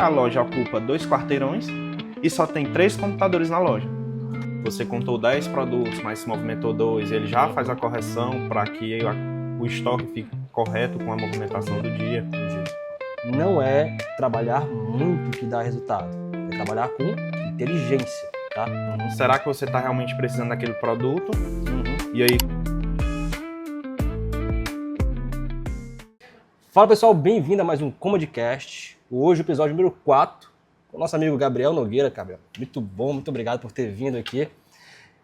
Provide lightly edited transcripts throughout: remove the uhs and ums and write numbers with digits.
A loja ocupa 2 quarteirões e só tem 3 computadores na loja. Você contou 10 produtos, mas se movimentou 2, ele já faz a correção para que o estoque fique correto com a movimentação do dia. Não é trabalhar muito que dá resultado, é trabalhar com inteligência, tá? Será que você está realmente precisando daquele produto? E aí? Fala pessoal, bem-vindo a mais um Comodcast. Hoje o episódio número 4, com o nosso amigo Gabriel Nogueira. Gabriel, muito bom, muito obrigado por ter vindo aqui.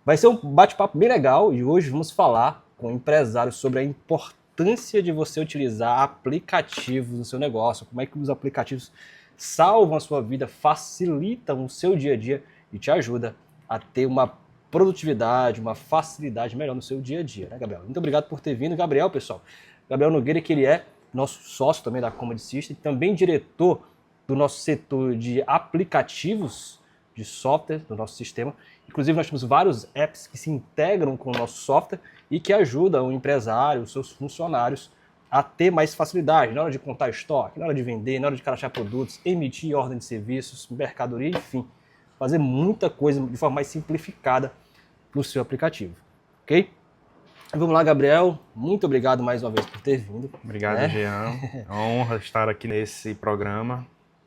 Vai ser um bate-papo bem legal e hoje vamos falar com empresários sobre a importância de você utilizar aplicativos no seu negócio, como é que os aplicativos salvam a sua vida, facilitam o seu dia a dia e te ajuda a ter uma produtividade, uma facilidade melhor no seu dia a dia, né, Gabriel? Muito obrigado por ter vindo. Gabriel, pessoal, Gabriel Nogueira, que ele é nosso sócio também da Comod System, também diretor do nosso setor de aplicativos de software do nosso sistema. Inclusive, nós temos vários apps que se integram com o nosso software e que ajudam o empresário, os seus funcionários, a ter mais facilidade na hora de contar estoque, na hora de vender, na hora de cadastrar produtos, emitir ordem de serviços, mercadoria, enfim, fazer muita coisa de forma mais simplificada no seu aplicativo, ok? Vamos lá, Gabriel. Muito obrigado mais uma vez por ter vindo. Obrigado, Jean. É uma honra estar aqui nesse programa.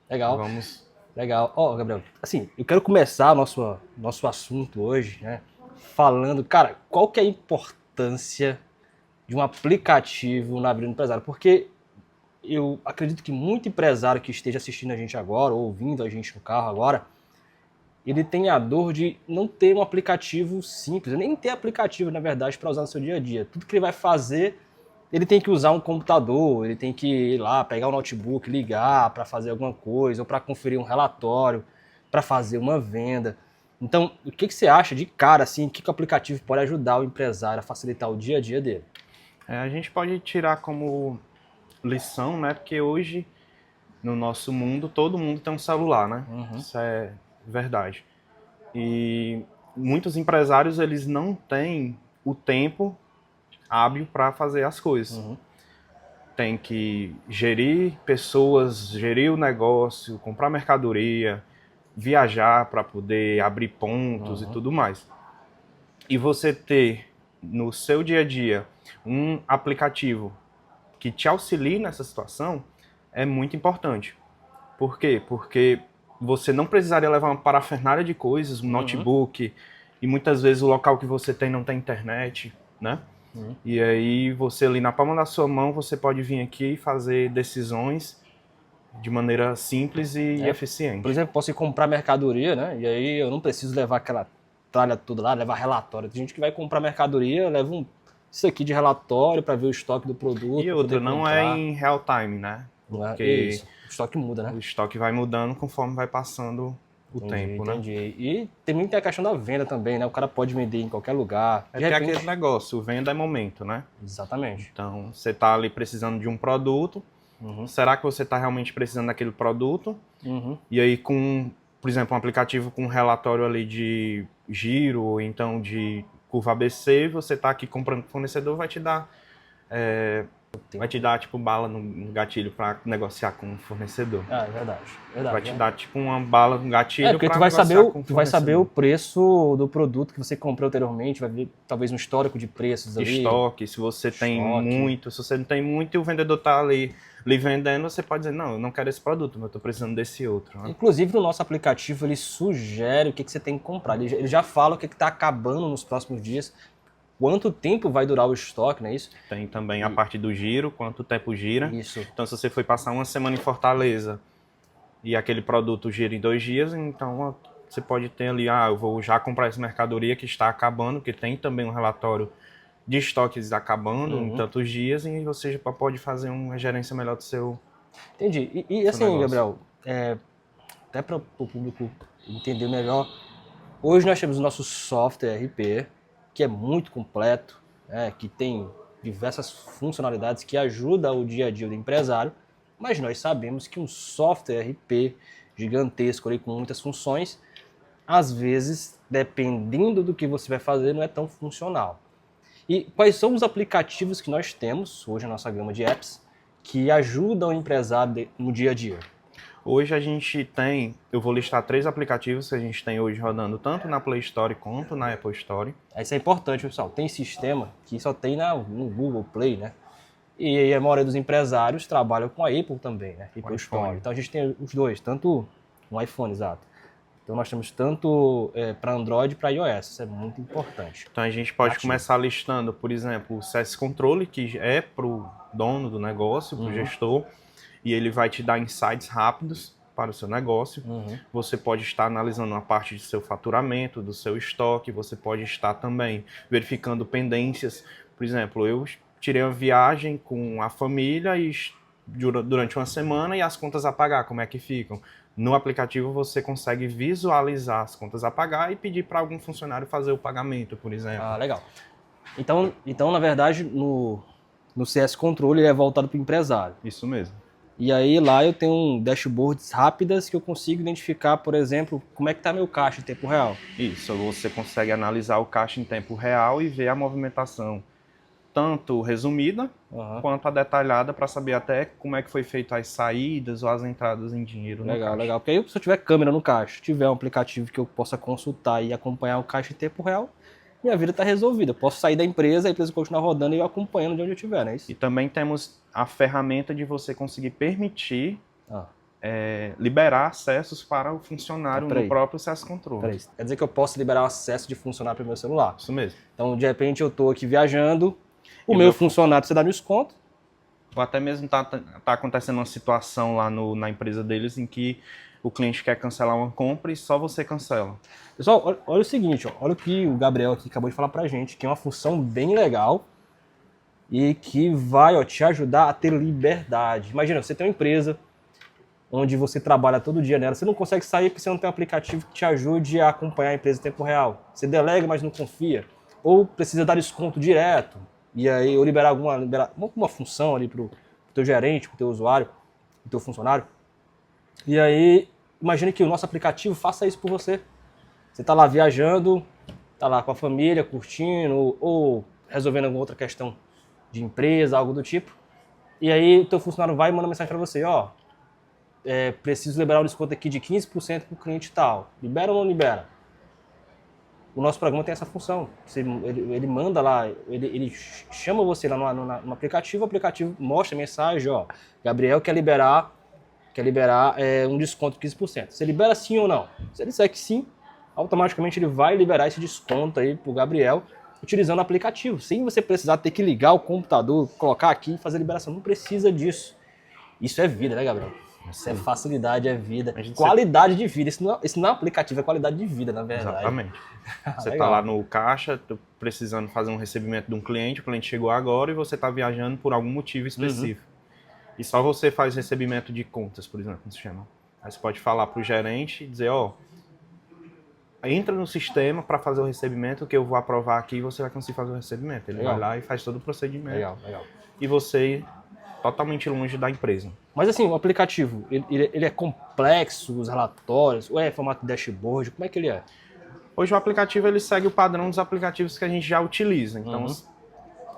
Legal. Vamos. Legal. Ó, Gabriel, assim, eu quero começar nosso assunto hoje, né, falando, cara, qual que é a importância de um aplicativo na vida do empresário? Porque eu acredito que muito empresário que esteja assistindo a gente agora, ou ouvindo a gente no carro agora, ele tem a dor de não ter um aplicativo simples, nem ter aplicativo, na verdade, para usar no seu dia a dia. Tudo que ele vai fazer, ele tem que usar um computador, ele tem que ir lá, pegar um notebook, ligar para fazer alguma coisa, ou para conferir um relatório, para fazer uma venda. Então, o que você acha de cara, assim, o que o aplicativo pode ajudar o empresário a facilitar o dia a dia dele? A gente pode tirar como lição, né? Porque hoje, no nosso mundo, todo mundo tem um celular, né? Isso é verdade. E muitos empresários, eles não têm o tempo hábil para fazer as coisas. Tem que gerir pessoas, gerir o negócio, comprar mercadoria, viajar para poder abrir pontos e tudo mais. E você ter no seu dia a dia um aplicativo que te auxilie nessa situação é muito importante. Por quê? Porque você não precisaria levar uma parafernália de coisas, um notebook, e muitas vezes o local que você tem não tem internet, né? E aí você ali na palma da sua mão, você pode vir aqui e fazer decisões de maneira simples e eficiente. Por exemplo, posso ir comprar mercadoria, né? E aí eu não preciso levar aquela tralha toda lá, levar relatório. Tem gente que vai comprar mercadoria, leva isso aqui de relatório para ver o estoque do produto. E outra, não é em real time, né? Porque isso, o estoque muda, né? O estoque vai mudando conforme vai passando o tempo, né? Entendi. E também tem a questão da venda também, né? O cara pode vender em qualquer lugar. É aquele negócio, venda é momento, né? Exatamente. Então, você está ali precisando de um produto, será que você está realmente precisando daquele produto? E aí, por exemplo, um aplicativo com um relatório ali de giro, ou então de curva ABC, você está aqui comprando com o fornecedor, vai te dar tipo bala no gatilho para negociar com o fornecedor. É verdade. Vai te dar tipo uma bala no gatilho porque para tu vai negociar saber, com o tu vai saber o fornecedor. preço do produto que você comprou anteriormente, vai ver talvez um histórico de preços ali. Estoque, se você tem muito, se você não tem muito e o vendedor está ali lhe vendendo, você pode dizer, não, eu não quero esse produto, mas eu estou precisando desse outro. Né? Inclusive no nosso aplicativo ele sugere o que você tem que comprar, ele já fala o que está acabando nos próximos dias, quanto tempo vai durar o estoque, não é isso? Tem também a parte do giro, quanto tempo gira. Isso. Então, se você foi passar uma semana em Fortaleza e aquele produto gira em 2 dias, então você pode ter ali, eu vou já comprar essa mercadoria que está acabando, que tem também um relatório de estoques acabando em tantos dias, e você já pode fazer uma gerência melhor do seu Entendi. E assim, negócio. Gabriel, até para o público entender melhor, hoje nós temos o nosso software RP, que é muito completo, que tem diversas funcionalidades que ajudam o dia a dia do empresário, mas nós sabemos que um software RP gigantesco ali, com muitas funções, às vezes, dependendo do que você vai fazer, não é tão funcional. E quais são os aplicativos que nós temos hoje na nossa gama de apps que ajudam o empresário no dia a dia? Hoje a gente tem, eu vou listar 3 aplicativos que a gente tem hoje rodando tanto na Play Store quanto na Apple Store. Isso é importante, pessoal. Tem sistema que só tem no Google Play, né? E aí a maioria dos empresários trabalham com a Apple também, né? Apple Store. Então a gente tem os dois, tanto um iPhone, exato. Então nós temos tanto para Android e para iOS, isso é muito importante. Então a gente pode começar listando, por exemplo, o CS Control, que é para o dono do negócio, para o gestor, e ele vai te dar insights rápidos para o seu negócio. Você pode estar analisando uma parte do seu faturamento, do seu estoque, você pode estar também verificando pendências. Por exemplo, eu tirei uma viagem com a família e durante uma semana e as contas a pagar, como é que ficam? No aplicativo você consegue visualizar as contas a pagar e pedir para algum funcionário fazer o pagamento, por exemplo. Ah, legal. Então na verdade, no CS Control ele é voltado para o empresário. Isso mesmo. E aí lá eu tenho dashboards rápidas que eu consigo identificar, por exemplo, como é que está meu caixa em tempo real. Isso, você consegue analisar o caixa em tempo real e ver a movimentação tanto resumida quanto a detalhada para saber até como é que foi feito as saídas ou as entradas em dinheiro no caixa. Legal. Porque aí se eu tiver câmera no caixa, tiver um aplicativo que eu possa consultar e acompanhar o caixa em tempo real, minha vida está resolvida. Eu posso sair da empresa, a empresa continuar rodando e eu acompanhando de onde eu estiver, não é isso? E também temos a ferramenta de você conseguir permitir liberar acessos para o funcionário no próprio CS Control. Quer dizer que eu posso liberar o acesso de funcionário para o meu celular. Isso mesmo. Então, de repente, eu estou aqui viajando, o meu funcionário você dá desconto. Ou até mesmo tá acontecendo uma situação lá na empresa deles em que o cliente quer cancelar uma compra e só você cancela. Pessoal, olha o seguinte, olha o que o Gabriel aqui acabou de falar pra gente, que é uma função bem legal e que vai te ajudar a ter liberdade. Imagina, você tem uma empresa onde você trabalha todo dia nela, você não consegue sair porque você não tem um aplicativo que te ajude a acompanhar a empresa em tempo real. Você delega, mas não confia. Ou precisa dar desconto direto, e aí, ou liberar uma função ali pro teu gerente, pro teu usuário, pro teu funcionário. E aí, imagine que o nosso aplicativo faça isso por você. Você está lá viajando, está lá com a família, curtindo, ou resolvendo alguma outra questão de empresa, algo do tipo. E aí o teu funcionário vai e manda mensagem para você, preciso liberar um desconto aqui de 15% para o cliente tal. Libera ou não libera? O nosso programa tem essa função. Ele manda lá, ele chama você lá no aplicativo, o aplicativo mostra a mensagem, Gabriel quer liberar um desconto de 15%. Você libera sim ou não? Se ele disser que sim, automaticamente ele vai liberar esse desconto aí pro Gabriel utilizando o aplicativo, sem você precisar ter que ligar o computador, colocar aqui e fazer a liberação. Não precisa disso. Isso é vida, né, Gabriel? Isso é facilidade, é vida. Qualidade de vida. Isso não é aplicativo, é qualidade de vida, na verdade. Exatamente. Você está lá no caixa, precisando fazer um recebimento de um cliente, o cliente chegou agora e você está viajando por algum motivo específico. E só você faz recebimento de contas, por exemplo, no sistema. Aí você pode falar para o gerente e dizer, entra no sistema para fazer o recebimento que eu vou aprovar aqui e você vai conseguir fazer o recebimento. Ele vai lá e faz todo o procedimento. Legal. E você totalmente longe da empresa. Mas assim, o aplicativo, ele é complexo, os relatórios, ou é formato dashboard, como é que ele é? Hoje o aplicativo ele segue o padrão dos aplicativos que a gente já utiliza. Então,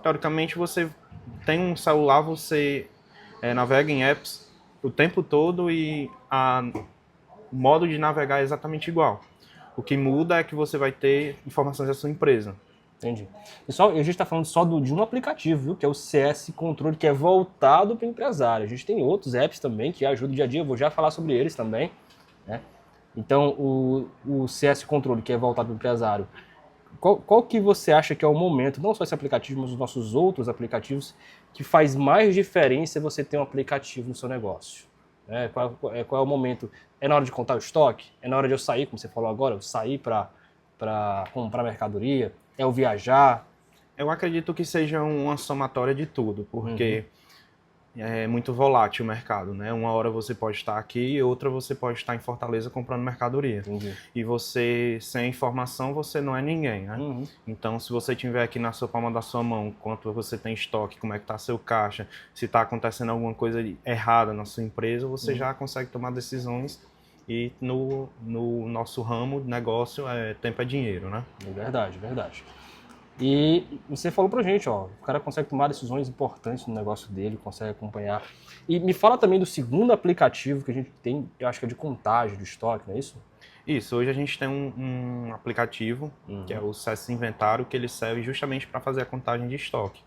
teoricamente, você tem um celular, você navega em apps o tempo todo e o modo de navegar é exatamente igual. O que muda é que você vai ter informações da sua empresa. Entendi. Pessoal, a gente está falando só de um aplicativo, viu? Que é o CS Controle, que é voltado para o empresário. A gente tem outros apps também que ajudam o dia a dia, eu vou já falar sobre eles também, né? Então, o CS Controle, que é voltado para o empresário, qual que você acha que é o momento, não só esse aplicativo, mas os nossos outros aplicativos, que faz mais diferença você ter um aplicativo no seu negócio? Qual é o momento? É na hora de contar o estoque? É na hora de eu sair, como você falou agora, eu sair para comprar mercadoria? É o viajar? Eu acredito que seja uma somatória de tudo, porque é muito volátil o mercado, né? Uma hora você pode estar aqui e outra você pode estar em Fortaleza comprando mercadoria. E você, sem informação, você não é ninguém, né? Então, se você tiver aqui na sua palma da sua mão, quanto você tem estoque, como é que está seu caixa, se está acontecendo alguma coisa errada na sua empresa, você já consegue tomar decisões. E no nosso ramo de negócio, tempo é dinheiro, né? Verdade. E você falou pra gente, ó, o cara consegue tomar decisões importantes no negócio dele, consegue acompanhar. E me fala também do segundo aplicativo que a gente tem, eu acho que é de contagem do estoque, não é isso? Isso, hoje a gente tem um aplicativo, que é o CS Inventário, que ele serve justamente para fazer a contagem de estoque.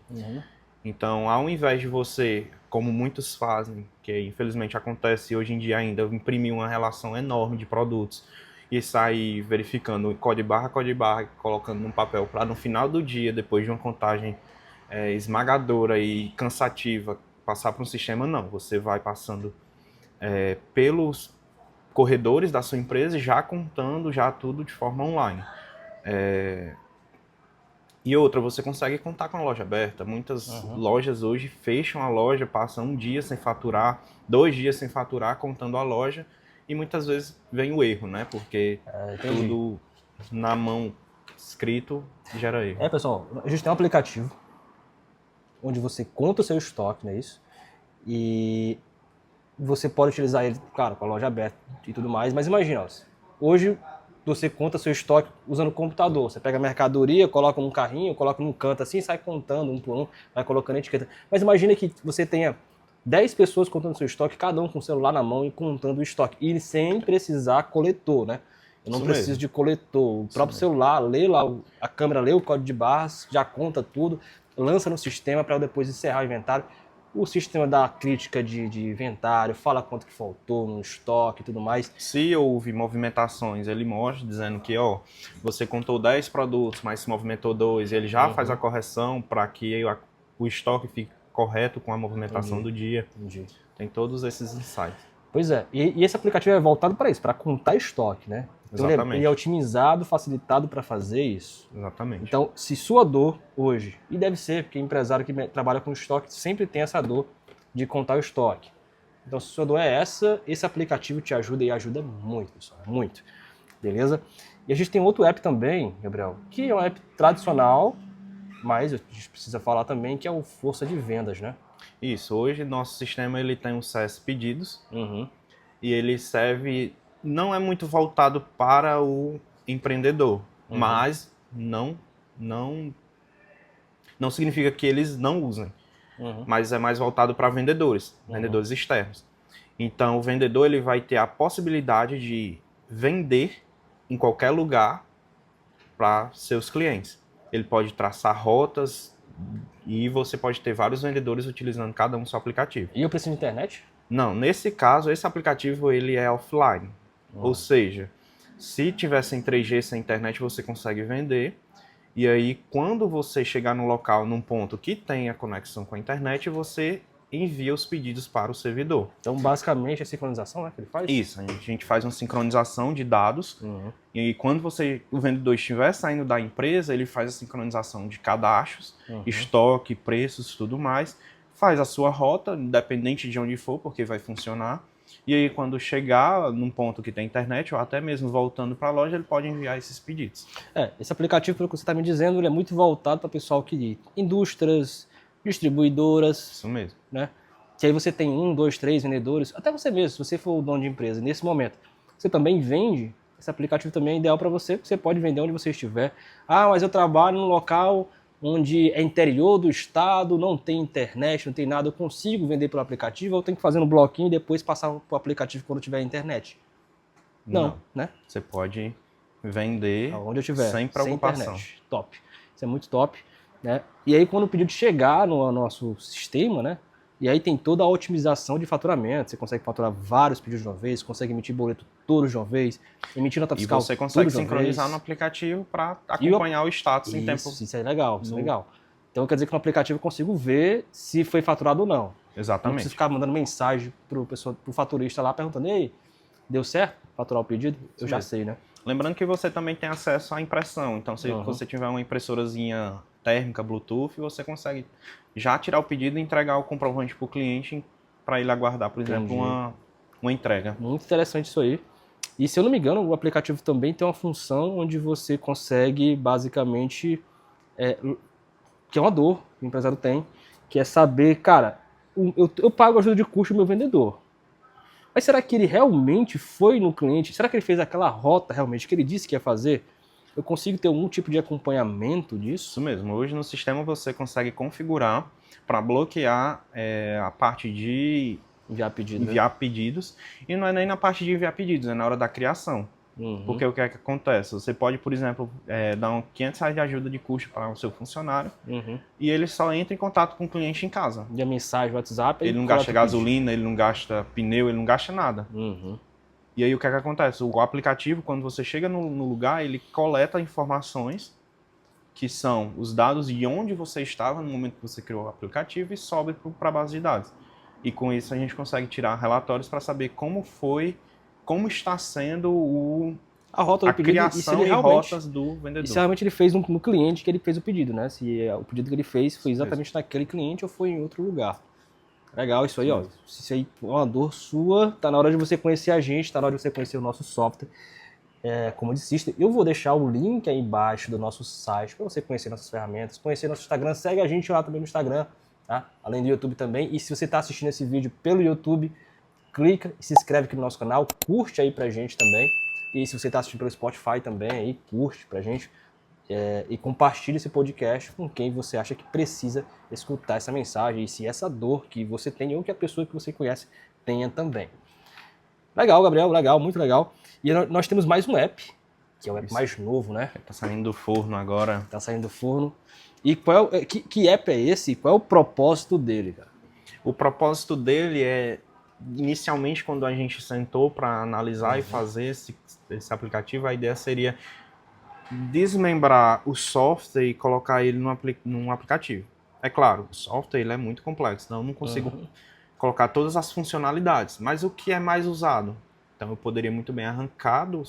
Então, ao invés de você, como muitos fazem, que infelizmente acontece hoje em dia ainda, imprimir uma relação enorme de produtos e sair verificando código barra, colocando num papel para no final do dia, depois de uma contagem esmagadora e cansativa, passar para um sistema, não. Você vai passando pelos corredores da sua empresa, já contando já tudo de forma online. E outra, você consegue contar com a loja aberta. Muitas lojas hoje fecham a loja, passam um dia sem faturar, 2 dias sem faturar, contando a loja, e muitas vezes vem o erro, né? Porque tudo na mão escrito gera erro. Pessoal, a gente tem um aplicativo onde você conta o seu estoque, não é isso? E você pode utilizar ele, claro, com a loja aberta e tudo mais, mas imagina, ó, hoje você conta seu estoque usando o computador. Você pega a mercadoria, coloca num carrinho, coloca num canto assim, sai contando um por um, vai colocando etiqueta. Mas imagina que você tenha 10 pessoas contando seu estoque, cada um com o celular na mão e contando o estoque. E sem precisar coletor, né? Eu não preciso de coletor. O próprio celular lê lá, a câmera lê o código de barras, já conta tudo, lança no sistema para depois encerrar o inventário. O sistema dá crítica de inventário, fala quanto que faltou no estoque e tudo mais. Se houve movimentações, ele mostra dizendo que você contou 10 produtos, mas se movimentou 2, ele já faz a correção para que o estoque fique correto com a movimentação do dia. Tem todos esses insights. Pois é, e esse aplicativo é voltado para isso, para contar estoque, né? Então Exatamente. Ele é otimizado, facilitado para fazer isso. Exatamente. Então, se sua dor hoje, e deve ser, porque empresário que trabalha com estoque sempre tem essa dor de contar o estoque. Então, se sua dor é essa, esse aplicativo te ajuda e ajuda muito, pessoal, muito. Beleza? E a gente tem outro app também, Gabriel, que é um app tradicional, mas a gente precisa falar também que é o Força de Vendas, né? Isso, hoje nosso sistema ele tem um CS Pedidos e ele serve, não é muito voltado para o empreendedor, mas não significa que eles não usem, mas é mais voltado para vendedores, vendedores externos. Então o vendedor ele vai ter a possibilidade de vender em qualquer lugar para seus clientes. Ele pode traçar rotas e você pode ter vários vendedores utilizando cada um seu aplicativo. E eu preciso de internet? Não, nesse caso, esse aplicativo ele é offline. Ou seja, se tiver sem 3G, sem internet, você consegue vender. E aí, quando você chegar no local, num ponto que tenha conexão com a internet, você envia os pedidos para o servidor. Então, basicamente, é sincronização, né, que ele faz? Isso, a gente faz uma sincronização de dados. E quando o vendedor estiver saindo da empresa, ele faz a sincronização de cadastros, estoque, preços, tudo mais. Faz a sua rota, independente de onde for, porque vai funcionar. E aí, quando chegar num ponto que tem internet, ou até mesmo voltando para a loja, ele pode enviar esses pedidos. Esse aplicativo, pelo que você está me dizendo, ele é muito voltado para o pessoal que indústrias, distribuidoras. Isso mesmo. Né? Que aí você tem 1, 2, 3 vendedores, até você mesmo, se você for o dono de empresa, nesse momento, você também vende, esse aplicativo também é ideal para você, porque você pode vender onde você estiver. Ah, mas eu trabalho num local onde é interior do estado, não tem internet, não tem nada, eu consigo vender pelo aplicativo, ou eu tenho que fazer um bloquinho e depois passar para o aplicativo quando tiver internet? Não, né? Você pode vender onde eu tiver, sem preocupação. Sem internet. Top. Isso é muito top. Né? E aí, quando o pedido chegar no nosso sistema, né? E aí tem toda a otimização de faturamento. Você consegue faturar vários pedidos de uma vez, consegue emitir boleto todos de uma vez, emitir nota fiscal. E você consegue sincronizar no aplicativo para acompanhar o status em tempo. Isso é legal, isso é legal. Então quer dizer que no aplicativo eu consigo ver se foi faturado ou não. Exatamente. Não preciso ficar mandando mensagem pro faturista lá perguntando: ei, deu certo faturar o pedido? Eu já sei, né? Lembrando que você também tem acesso à impressão. Então, se você tiver uma impressorazinha térmica, Bluetooth, você consegue já tirar o pedido e entregar o comprovante para o cliente para ele aguardar, por exemplo, uma entrega. Muito interessante isso aí. E se eu não me engano, o aplicativo também tem uma função onde você consegue, basicamente, que é uma dor que o empresário tem, que é saber, cara, eu pago a ajuda de custo do meu vendedor. Mas será que ele realmente foi no cliente? Será que ele fez aquela rota realmente que ele disse que ia fazer? eu consigo ter algum tipo de acompanhamento disso? Isso mesmo. Hoje no sistema você consegue configurar para bloquear a parte de enviar pedidos. E não é nem na parte de enviar pedidos, é na hora da criação. Porque o que é que acontece? Você pode, por exemplo, dar uns R$500 de ajuda de custo para o seu funcionário e ele só entra em contato com o cliente em casa. E a mensagem, WhatsApp... Ele não gasta gasolina, ele não gasta pneu, ele não gasta nada. E aí o que é que acontece? O aplicativo, quando você chega no lugar, ele coleta informações que são os dados de onde você estava no momento que você criou o aplicativo e sobe para a base de dados. E com isso a gente consegue tirar relatórios para saber como está sendo a rota do pedido, criação e rotas do vendedor. E se realmente ele fez no cliente que ele fez o pedido, né? Se o pedido que ele fez foi exatamente naquele cliente ou foi em outro lugar. Legal isso aí, ó. Se isso aí é uma dor sua, tá na hora de você conhecer a gente, tá na hora de você conhecer o nosso software. Como System. Eu vou deixar o link aí embaixo do nosso site para você conhecer nossas ferramentas, conhecer nosso Instagram. Segue a gente lá também no Instagram, tá? Além do YouTube também. E se você está assistindo esse vídeo pelo YouTube, clica e se inscreve aqui no nosso canal, curte aí pra gente também. E se você está assistindo pelo Spotify também, aí curte pra gente. E compartilhe esse podcast com quem você acha que precisa escutar essa mensagem. E se essa dor que você tem ou que a pessoa que você conhece tenha também. Legal, Gabriel, legal, muito legal. E nós temos mais um app, que é o app mais novo, né? Tá saindo do forno agora. Tá saindo do forno. E que app é esse e qual é o propósito dele, cara? O propósito dele é, inicialmente, quando a gente sentou para analisar e fazer esse aplicativo, a ideia seria desmembrar o software e colocar ele num aplicativo. É claro, o software ele é muito complexo, então eu não consigo colocar todas as funcionalidades, mas o que é mais usado? Então eu poderia muito bem arrancar do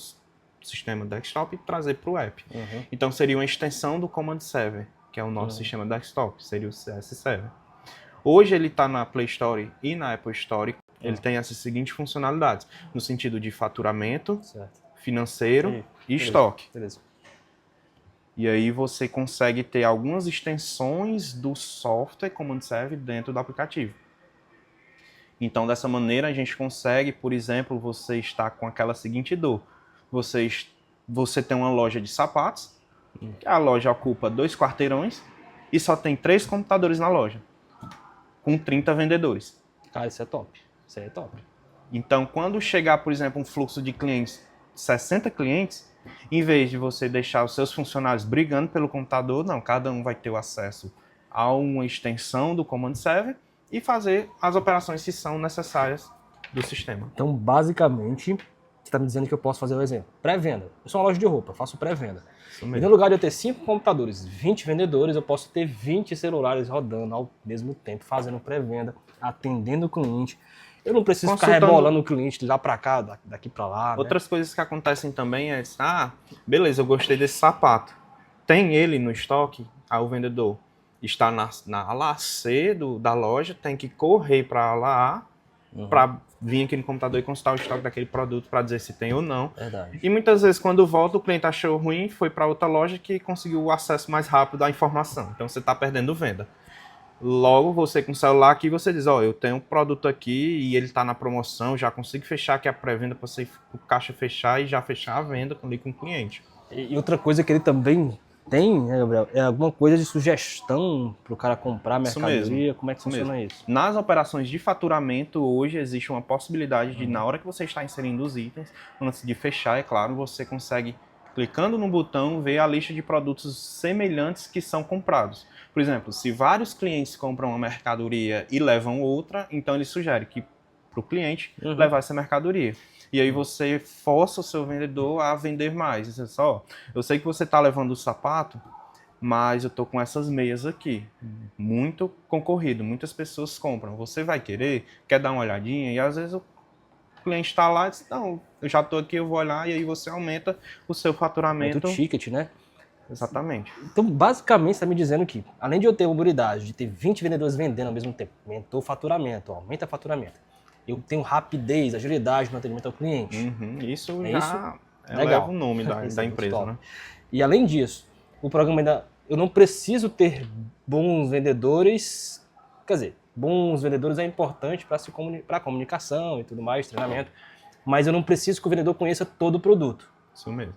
sistema desktop e trazer para o app. Então seria uma extensão do Command Server, que é o nosso sistema desktop, seria o CS Server. Hoje ele está na Play Store e na Apple Store. Ele tem essas seguintes funcionalidades, no sentido de faturamento, financeiro e estoque. Beleza. E aí você consegue ter algumas extensões do software Command Server dentro do aplicativo. Então, dessa maneira, a gente consegue, por exemplo, você está com aquela seguinte dor. Você tem uma loja de sapatos, que a loja ocupa 2 quarteirões e só tem 3 computadores na loja, com 30 vendedores. Cara, isso é top. Isso aí é top. Então, quando chegar, por exemplo, um fluxo de clientes, 60 clientes, em vez de você deixar os seus funcionários brigando pelo computador, não, cada um vai ter o acesso a uma extensão do Command Server e fazer as operações que são necessárias do sistema. Então, basicamente, você está me dizendo que eu posso fazer o exemplo. Pré-venda. Eu sou uma loja de roupa, faço pré-venda. E no lugar de eu ter 5 computadores, 20 vendedores, eu posso ter 20 celulares rodando ao mesmo tempo, fazendo pré-venda, atendendo o cliente. Eu não preciso ficar rebolando o cliente de lá para cá, daqui para lá. Outras coisas que acontecem também é, beleza, eu gostei desse sapato. Tem ele no estoque, aí o vendedor está na ala C da loja, tem que correr para a ala A para vir aqui no computador e consultar o estoque daquele produto para dizer se tem ou não. Verdade. E muitas vezes, quando volta, o cliente achou ruim, foi para outra loja que conseguiu o acesso mais rápido à informação. Então, você está perdendo venda. Logo, você com o celular aqui, você diz, eu tenho um produto aqui e ele está na promoção, já consigo fechar aqui a pré-venda para você o caixa fechar e já fechar a venda ali com o cliente. E outra coisa que ele também tem, né, Gabriel, é alguma coisa de sugestão para o cara comprar mercadoria, como é que funciona isso? Nas operações de faturamento, hoje existe uma possibilidade de, na hora que você está inserindo os itens, antes de fechar, é claro, você consegue, clicando no botão, ver a lista de produtos semelhantes que são comprados. Por exemplo, se vários clientes compram uma mercadoria e levam outra, então ele sugere que para o cliente levar essa mercadoria. E aí você força o seu vendedor a vender mais. Você só, eu sei que você está levando o sapato, mas eu estou com essas meias aqui. Muito concorrido, muitas pessoas compram. Você vai quer dar uma olhadinha? E às vezes o cliente está lá e diz, não, eu já estou aqui, eu vou olhar, e aí você aumenta o seu faturamento. Aumenta o ticket, né? Exatamente. Então, basicamente, você está me dizendo que, além de eu ter a mobilidade de ter 20 vendedores vendendo ao mesmo tempo, aumentou o faturamento, aumenta o faturamento. Eu tenho rapidez, agilidade no atendimento ao cliente. Isso já eleva o nome da empresa, né? E além disso, o programa ainda... Eu não preciso ter bons vendedores... Quer dizer, bons vendedores é importante para a comunicação e tudo mais, treinamento. Mas eu não preciso que o vendedor conheça todo o produto. Isso mesmo.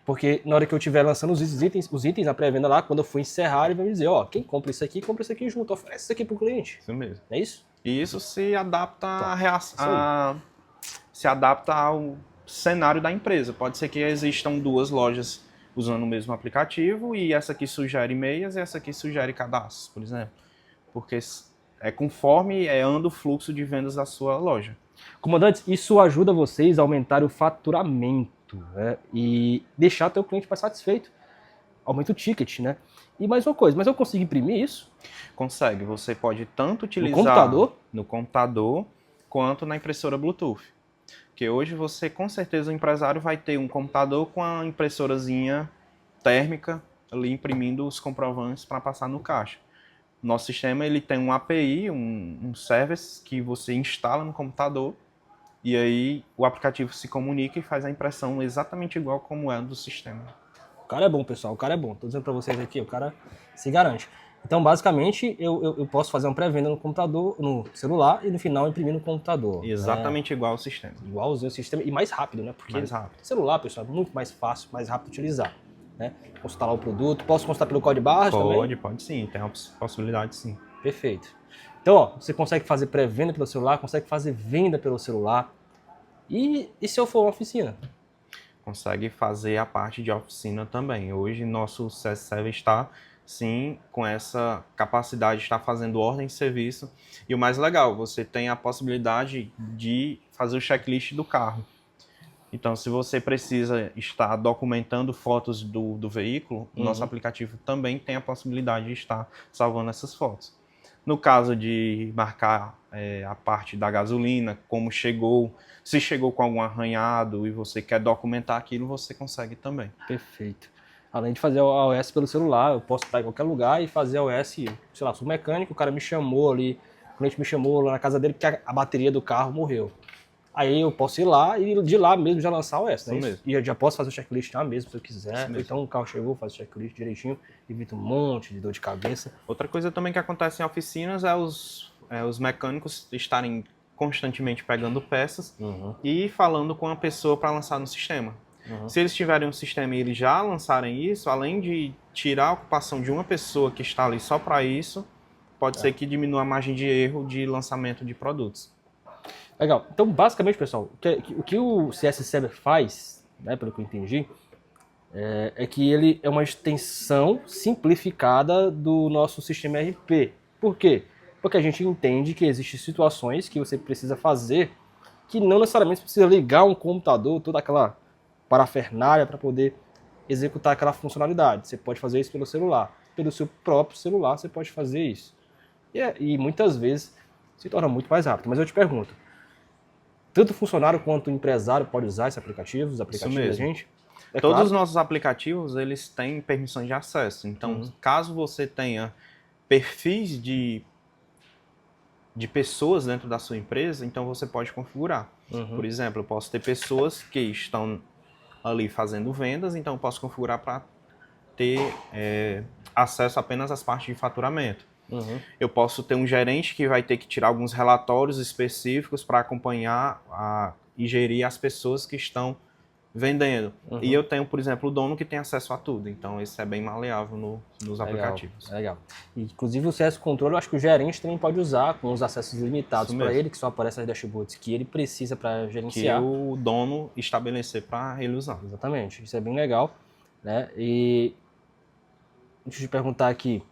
Porque na hora que eu estiver lançando os itens na pré-venda lá, quando eu for encerrar, ele vai me dizer, ó, quem compra isso aqui junto, oferece isso aqui pro cliente. Isso mesmo. É isso? E isso se adapta Então, se adapta ao cenário da empresa. Pode ser que existam duas lojas usando o mesmo aplicativo e essa aqui sugere meias e essa aqui sugere cadastros, por exemplo. Porque é conforme anda o fluxo de vendas da sua loja. Comandantes, isso ajuda vocês a aumentar o faturamento, né? E deixar o teu cliente mais satisfeito. Aumenta o ticket, né? E mais uma coisa, mas eu consigo imprimir isso? Consegue. Você pode tanto utilizar no computador quanto na impressora Bluetooth. Porque hoje você, com certeza, o empresário vai ter um computador com a impressorazinha térmica ali imprimindo os comprovantes para passar no caixa. Nosso sistema ele tem um API, um service que você instala no computador e aí o aplicativo se comunica e faz a impressão exatamente igual como é do sistema. O cara é bom, pessoal, o cara é bom. Tô dizendo para vocês aqui, o cara se garante. Então, basicamente, eu posso fazer uma pré-venda no computador, no celular e no final imprimir no computador. Exatamente igual ao sistema. Igualzinho ao sistema e mais rápido, né? Porque mais rápido. Celular, pessoal, é muito mais fácil, mais rápido de utilizar. Né? Consultar lá o produto. Posso consultar pelo código de barras também? Pode sim. Tem a possibilidade sim. Perfeito. Então, ó, você consegue fazer pré-venda pelo celular, consegue fazer venda pelo celular. E se eu for uma oficina? Consegue fazer a parte de oficina também. Hoje, nosso CS Server está, sim, com essa capacidade de estar fazendo ordem de serviço. E o mais legal, você tem a possibilidade de fazer o checklist do carro. Então, se você precisa estar documentando fotos do veículo, o nosso aplicativo também tem a possibilidade de estar salvando essas fotos. No caso de marcar a parte da gasolina, como chegou, se chegou com algum arranhado e você quer documentar aquilo, você consegue também. Perfeito. Além de fazer a OS pelo celular, eu posso estar em qualquer lugar e fazer a OS, sei lá, sou mecânico, o cara me chamou ali, o cliente me chamou lá na casa dele porque a bateria do carro morreu. Aí eu posso ir lá e de lá mesmo já lançar o S, né? Mesmo. E eu já posso fazer o checklist lá mesmo, se eu quiser. Então o carro chegou, faz o checklist direitinho, evita um monte de dor de cabeça. Outra coisa também que acontece em oficinas é os mecânicos estarem constantemente pegando peças e falando com a pessoa para lançar no sistema. Se eles tiverem um sistema e eles já lançarem isso, além de tirar a ocupação de uma pessoa que está ali só para isso, pode ser que diminua a margem de erro de lançamento de produtos. Legal. Então, basicamente, pessoal, o que o CS Server faz, né, pelo que eu entendi, é que ele é uma extensão simplificada do nosso sistema ERP. Por quê? Porque a gente entende que existem situações que você precisa fazer que não necessariamente precisa ligar um computador, toda aquela parafernália para poder executar aquela funcionalidade. Você pode fazer isso pelo celular. Pelo seu próprio celular você pode fazer isso. E muitas vezes se torna muito mais rápido. Mas eu te pergunto, tanto o funcionário quanto o empresário pode usar esse aplicativo, os aplicativos da gente? Todos os nossos aplicativos, eles têm permissões de acesso. Então, caso você tenha perfis de pessoas dentro da sua empresa, então você pode configurar. Por exemplo, eu posso ter pessoas que estão ali fazendo vendas, então eu posso configurar para ter acesso apenas às partes de faturamento. Eu posso ter um gerente que vai ter que tirar alguns relatórios específicos para acompanhar e gerir as pessoas que estão vendendo. E eu tenho, por exemplo, o dono que tem acesso a tudo. Então, isso é bem maleável nos aplicativos. Legal. Inclusive, o CS Control, eu acho que o gerente também pode usar com os acessos limitados para ele, que só aparecem as dashboards que ele precisa para gerenciar. Que o dono estabelecer para ele usar. Exatamente. Isso é bem legal. Né? E deixa eu te perguntar aqui,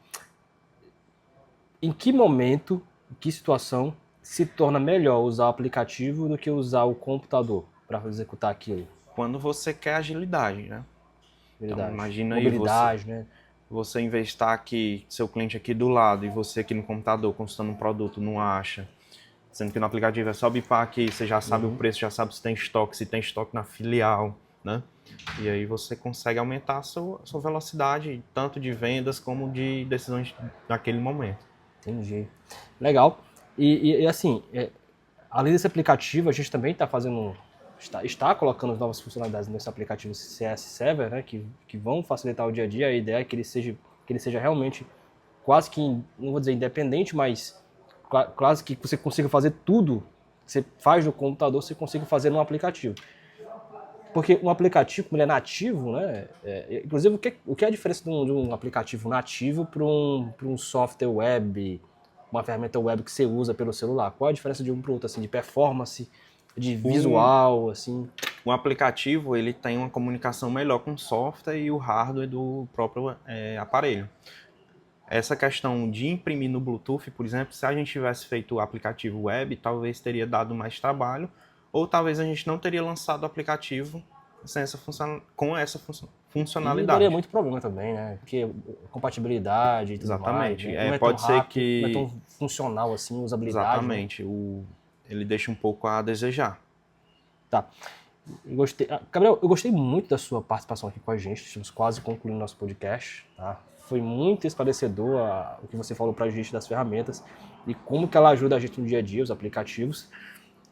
em que momento, em que situação se torna melhor usar o aplicativo do que usar o computador para executar aquilo? Quando você quer agilidade, né? Então, imagina mobilidade, aí você em vez de estar aqui, seu cliente aqui do lado e você aqui no computador consultando um produto, não acha. Sendo que no aplicativo é só bipar aqui, você já sabe o preço, já sabe se tem estoque na filial, né? E aí você consegue aumentar a sua velocidade, tanto de vendas como de decisões naquele momento. Entendi. Legal. E assim, além desse aplicativo, a gente também está fazendo, está colocando novas funcionalidades nesse aplicativo CS Server, né, que vão facilitar o dia a dia. A ideia é que ele seja realmente quase que, não vou dizer independente, mas quase que você consiga fazer tudo que você faz no computador, você consiga fazer no aplicativo. Porque um aplicativo, como ele é nativo, né? Inclusive, o que é a diferença de um aplicativo nativo para um software web, uma ferramenta web que você usa pelo celular? Qual é a diferença de um para o outro, assim, de performance, de visual, assim? O aplicativo, ele tem uma comunicação melhor com o software e o hardware do próprio aparelho. Essa questão de imprimir no Bluetooth, por exemplo, se a gente tivesse feito o aplicativo web, talvez teria dado mais trabalho, ou talvez a gente não teria lançado o aplicativo com essa funcionalidade. E daria muito problema também, né? Porque compatibilidade e tudo Exatamente. mais, né? Não é pode tão ser rápido, que... não é tão funcional assim, usabilidade. Exatamente. Né? Ele deixa um pouco a desejar. Tá. Gabriel, eu gostei muito da sua participação aqui com a gente. Estamos quase concluindo nosso podcast, tá? Foi muito esclarecedor o que você falou pra gente das ferramentas e como que ela ajuda a gente no dia a dia, os aplicativos.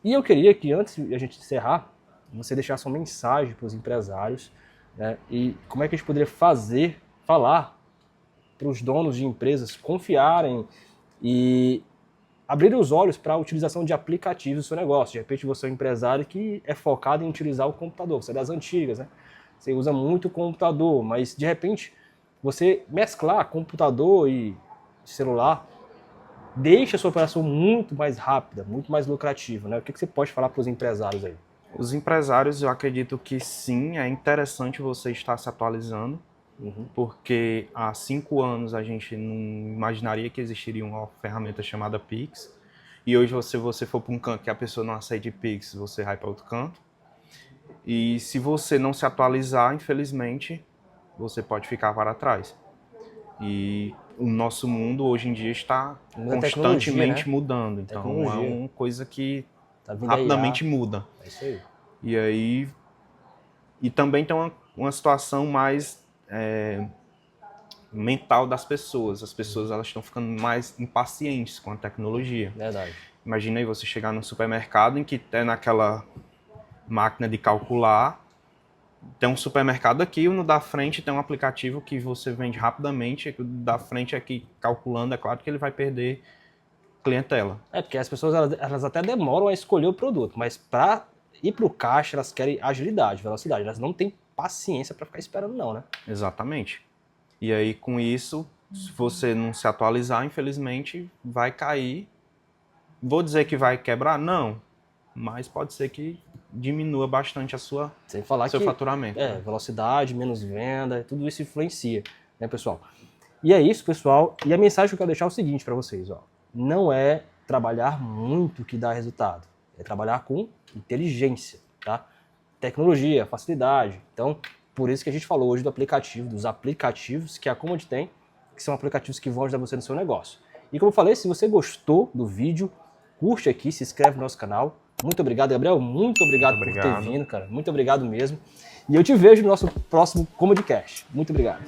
E eu queria que, antes de a gente encerrar, você deixasse uma mensagem para os empresários, né? E como é que a gente poderia falar para os donos de empresas confiarem e abrir os olhos para a utilização de aplicativos no seu negócio. De repente você é um empresário que é focado em utilizar o computador, você é das antigas, né? Você usa muito o computador, mas de repente você mesclar computador e celular deixa a sua operação muito mais rápida, muito mais lucrativa, né? O que você pode falar para os empresários aí? Os empresários, eu acredito que sim, é interessante você estar se atualizando, porque há 5 anos a gente não imaginaria que existiria uma ferramenta chamada Pix, e hoje se você for para um canto que a pessoa não aceite Pix, você vai para outro canto, e se você não se atualizar, infelizmente, você pode ficar para trás. E o nosso mundo hoje em dia está constantemente mudando, então é uma coisa que rapidamente muda. É isso aí. E aí, e também tem uma situação mais mental das pessoas. As pessoas elas estão ficando mais impacientes com a tecnologia. Verdade. Imagina aí você chegar num supermercado em que tem naquela máquina de calcular, tem um supermercado aqui, no da frente tem um aplicativo que você vende rapidamente, o da frente aqui calculando, é claro que ele vai perder clientela. Porque as pessoas elas até demoram a escolher o produto, mas para ir para o caixa elas querem agilidade, velocidade, elas não têm paciência para ficar esperando não, né? Exatamente. E aí com isso, se você não se atualizar, infelizmente vai cair. Vou dizer que vai quebrar? Não, mas pode ser que diminua bastante seu faturamento. Velocidade, menos venda, tudo isso influencia, né, pessoal? E é isso, pessoal. E a mensagem que eu quero deixar é o seguinte para vocês, ó. Não é trabalhar muito que dá resultado, é trabalhar com inteligência, tá? Tecnologia, facilidade. Então, por isso que a gente falou hoje dos aplicativos que a Comod tem, que são aplicativos que vão ajudar você no seu negócio. E como eu falei, se você gostou do vídeo, curte aqui, se inscreve no nosso canal. Muito obrigado, Gabriel. Muito obrigado por ter vindo, cara. Muito obrigado mesmo. E eu te vejo no nosso próximo Comodcast. Muito obrigado.